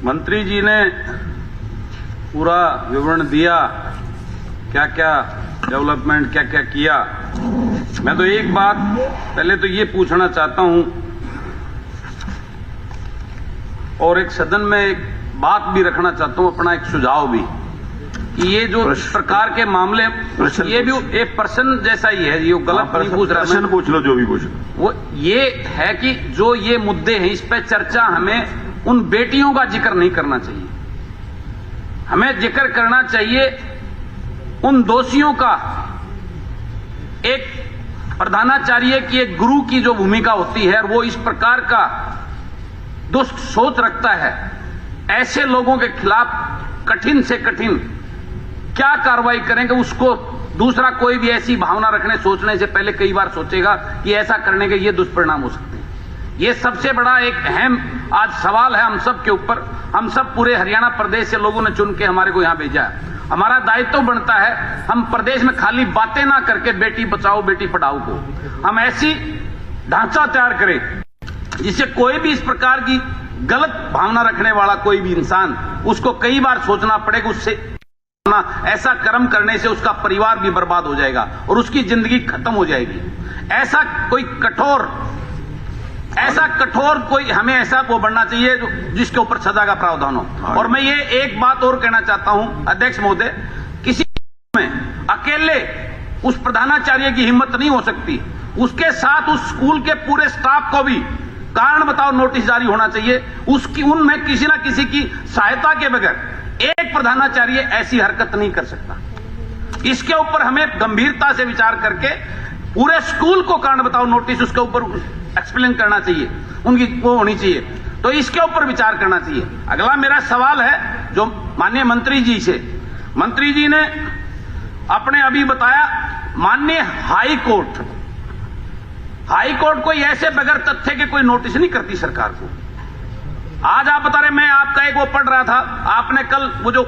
मंत्री जी ने पूरा विवरण दिया, क्या क्या डेवलपमेंट क्या क्या किया। मैं तो एक बात पहले तो ये पूछना चाहता हूं और एक सदन में एक बात भी रखना चाहता हूं, अपना एक सुझाव भी, कि ये जो सरकार के मामले, ये भी एक प्रश्न जैसा ही है, ये गलत नहीं पूछ रहा, प्रश्न पूछ लो जो भी पूछ लो। वो ये है कि जो ये मुद्दे हैं इस पे चर्चा हमें उन बेटियों का जिक्र नहीं करना चाहिए, हमें जिक्र करना चाहिए उन दोषियों का। एक प्रधानाचार्य की, एक गुरु की जो भूमिका होती है, वो इस प्रकार का दुष्ट सोच रखता है, ऐसे लोगों के खिलाफ कठिन से कठिन क्या कार्रवाई करेंगे, उसको दूसरा कोई भी ऐसी भावना रखने सोचने से पहले कई बार सोचेगा कि ऐसा करने के ये दुष्परिणाम हो सकते हैं। ये सबसे बड़ा एक अहम आज सवाल है हम सब के ऊपर। हम सब पूरे हरियाणा प्रदेश से लोगों ने चुन के हमारे को यहां भेजा है। हमारा दायित्व बनता है हम प्रदेश में खाली बातें ना करके बेटी बचाओ बेटी पढ़ाओ को हम ऐसी ढांचा तैयार करें जिससे कोई भी इस प्रकार की गलत भावना रखने वाला कोई भी इंसान, उसको कई बार सोचना पड़ेगा, उससे ऐसा कर्म करने से उसका परिवार भी बर्बाद हो जाएगा और उसकी जिंदगी खत्म हो जाएगी। ऐसा कोई कठोर कोई हमें ऐसा वो बनना चाहिए जिसके ऊपर सजा का प्रावधान हो। और मैं ये एक बात और कहना चाहता हूं अध्यक्ष महोदय, किसी में अकेले उस प्रधानाचार्य की हिम्मत नहीं हो सकती, उसके साथ उस स्कूल के पूरे स्टाफ को भी कारण बताओ नोटिस जारी होना चाहिए। उसकी उनमें किसी ना किसी की सहायता के बगैर एक प्रधानाचार्य ऐसी हरकत नहीं कर सकता। इसके ऊपर हमें गंभीरता से विचार करके पूरे स्कूल को कारण बताओ नोटिस उसके ऊपर एक्सप्लेन करना चाहिए, उनकी वो होनी चाहिए, तो इसके ऊपर विचार करना चाहिए। अगला मेरा सवाल है जो माननीय मंत्री जी से, मंत्री जी ने अपने अभी बताया माननीय हाई कोर्ट कोई ऐसे बगैर तथ्य के कोई नोटिस नहीं करती सरकार को। आज आप बता रहे, मैं आपका एक वो पढ़ रहा था, आपने कल वो जो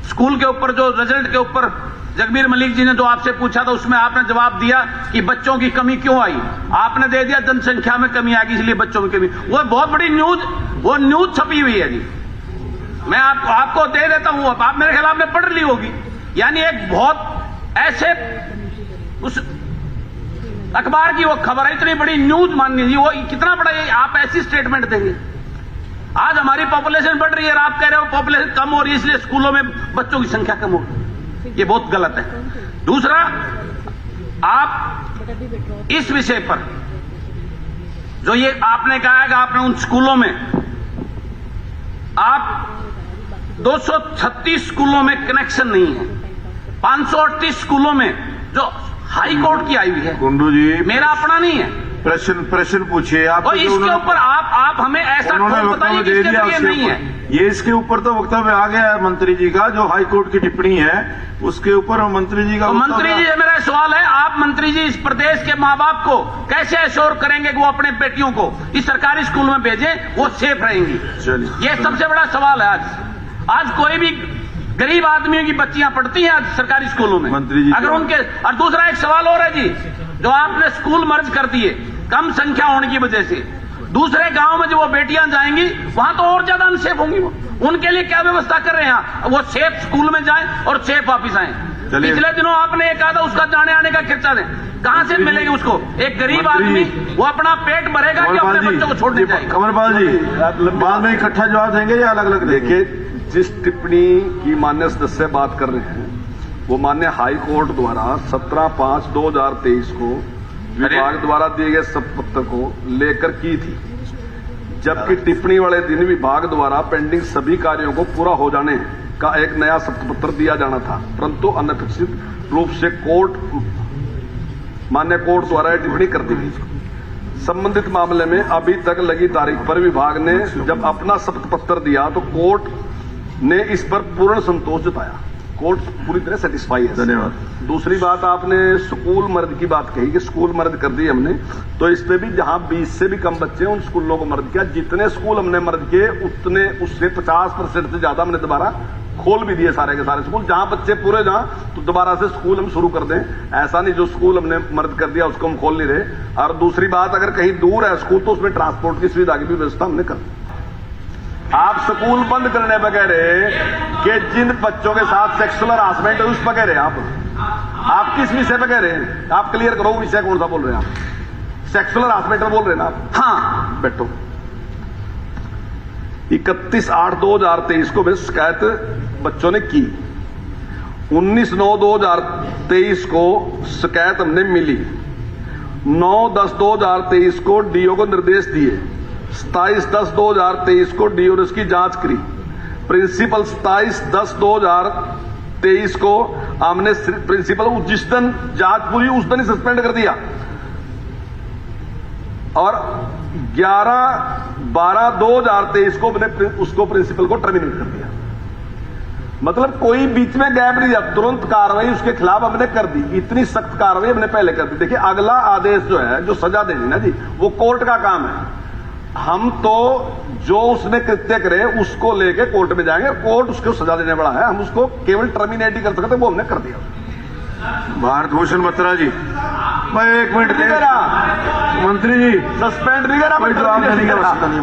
स्कूल के ऊपर जो रिजल्ट के ऊपर जगबीर मलिक जी ने जो आपसे पूछा था उसमें आपने जवाब दिया कि बच्चों की कमी क्यों आई, आपने दे दिया जनसंख्या में कमी आ गई इसलिए बच्चों की कमी। वो बहुत बड़ी न्यूज छपी हुई है जी, मैं आपको दे देता हूं, आप मेरे ख्याल आपने पढ़ ली होगी। यानी एक बहुत ऐसे उस अखबार की वो खबर है, इतनी बड़ी न्यूज मान लीजिए, वो कितना बड़ा ये आप ऐसी स्टेटमेंट देंगे। आज हमारी पॉपुलेशन बढ़ रही है और आप कह रहे हो पॉपुलेशन कम हो रही है इसलिए स्कूलों में बच्चों की संख्या कम हो रही, ये बहुत गलत है। दूसरा, आप इस विषय पर जो ये आपने कहा है कि आपने उन स्कूलों में आप 236 स्कूलों में कनेक्शन नहीं है, 538 स्कूलों में जो हाई कोर्ट की आई हुई है, कुंडू जी मेरा अपना नहीं है। प्रश्न पूछिए आप, और इसके ऊपर आप हमें ऐसा बताइए कि इसके लिए नहीं है। ये इसके ऊपर तो वक्तव्य आ गया है मंत्री जी का, जो हाई कोर्ट की टिप्पणी है उसके ऊपर मंत्री जी का। तो मंत्री जी मेरा सवाल है, आप मंत्री जी इस प्रदेश के माँ बाप को कैसे एश्योर करेंगे कि वो अपने बेटियों को इस सरकारी स्कूल में भेजें, वो सेफ रहेंगी? चलिए, ये सबसे बड़ा सवाल है। आज कोई भी गरीब आदमियों की बच्चियां पढ़ती हैं आज सरकारी स्कूलों में, मंत्री जी अगर उनके। और दूसरा एक सवाल और है जी, जो आपने स्कूल मर्ज कर दिए कम संख्या होने की वजह से, दूसरे गांव में जो वो बेटियां जाएंगी वहां तो और ज्यादा अनसेफ होंगी। वो उनके लिए क्या व्यवस्था कर रहे हैं? वो सेफ स्कूल में जाएं और सेफ वापिस आएं। पिछले दिनों आपने एक कहा था उसका जाने आने का खर्चा दें, कहां से मिलेगी उसको? एक गरीब आदमी वो अपना पेट भरेगा कि अपने बच्चों को छोड़ने जाएगा? कमरपाल जी बाद में इकट्ठा जवाब देंगे या अलग अलग? देखिए, जिस टिप्पणी की माननीय सदस्य बात कर रहे हैं वो माननीय हाई कोर्ट द्वारा 17/5/2023 को विभाग द्वारा दिए गए शपथ को लेकर की थी, जबकि टिप्पणी वाले दिन विभाग द्वारा पेंडिंग सभी कार्यों को पूरा हो जाने का एक नया शपथ पत्र दिया जाना था, परंतु अनपेक्षित रूप से माननीय कोर्ट द्वारा टिप्पणी कर दी गई। संबंधित मामले में अभी तक लगी तारीख पर विभाग ने जब अपना शपथ पत्र दिया तो कोर्ट ने इस पर पूर्ण संतोष जताया, कोर्ट पूरी तरह सेटिस्फाई है। धन्यवाद। दूसरी बात, आपने स्कूल मर्द की बात कही कि स्कूल मर्द कर दी हमने, तो इस पे भी जहां 20 से भी कम बच्चे हैं उन स्कूलों को मर्द किया। जितने स्कूल हमने मर्द किए उतने उससे 50% से ज्यादा हमने दोबारा खोल भी दिए सारे के सारे स्कूल। जहां बच्चे पूरे जहां तो दोबारा से स्कूल हम शुरू कर दें, ऐसा नहीं जो स्कूल हमने मर्द कर दिया उसको हम खोल नहीं रहे। और दूसरी बात, अगर कहीं दूर है स्कूल तो उसमें ट्रांसपोर्ट की सुविधा की भी व्यवस्था हमने कर दी। आप स्कूल बंद करने पर कह रहे कि जिन बच्चों के साथ सेक्सुअल हरासमेंट है उस पर कह रहे हैं आप किस विषय पे कह रहे हैं? आप क्लियर करो विषय कौन सा बोल रहे हैं आप? सेक्सुअल हरासमेंट बोल रहे हैं ना आप? हाँ, बैठो। 31/8/2023 को भी शिकायत बच्चों ने की। 19/9/2023 को शिकायत हमने मिली। 9/10/2023 को डीओ को निर्देश दिए। 27/10/2023 को डीओ ने इसकी जांच करी। प्रिंसिपल 27/10/2023 को हमने प्रिंसिपल जिस दिन जांच पूरी उस दिन ही सस्पेंड कर दिया और 11/12/2023 को हमने उसको प्रिंसिपल को टर्मिनेट कर दिया। मतलब कोई बीच में गैप नहीं दिया, तुरंत कार्रवाई उसके खिलाफ हमने कर दी। इतनी सख्त कार्रवाई हमने पहले कर दी। देखिए अगला आदेश जो है, जो सजा देनी ना जी, वो कोर्ट का काम है। हम तो जो उसने कृत्य करे उसको लेके कोर्ट में जाएंगे, कोर्ट उसको सजा देने वाला है। हम उसको केवल टर्मिनेट ही कर सकते, वो हमने कर दिया। भारत भूषण बत्रा जी, मैं 1 मिनट नहीं करा मंत्री जी, सस्पेंड नहीं करा, कोई जवाब देने की आवश्यकता नहीं।